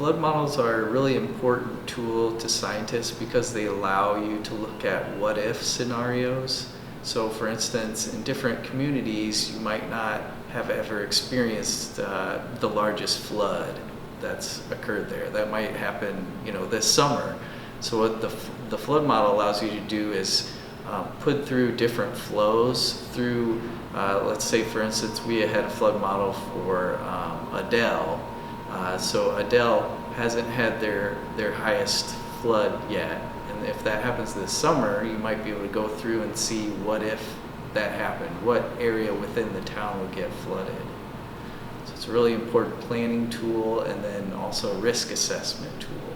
flood models are a really important tool to scientists because they allow you to look at what if scenarios. So for instance, in different communities, you might not have ever experienced the largest flood that's occurred there. That might happen, this summer. So what the flood model allows you to do is put through different flows through, let's say for instance, we had a flood model for Adele. So Adele hasn't had their highest flood yet. And if that happens this summer, you might be able to go through and see what if that happened, what area within the town would get flooded. So it's a really important planning tool and then also risk assessment tool.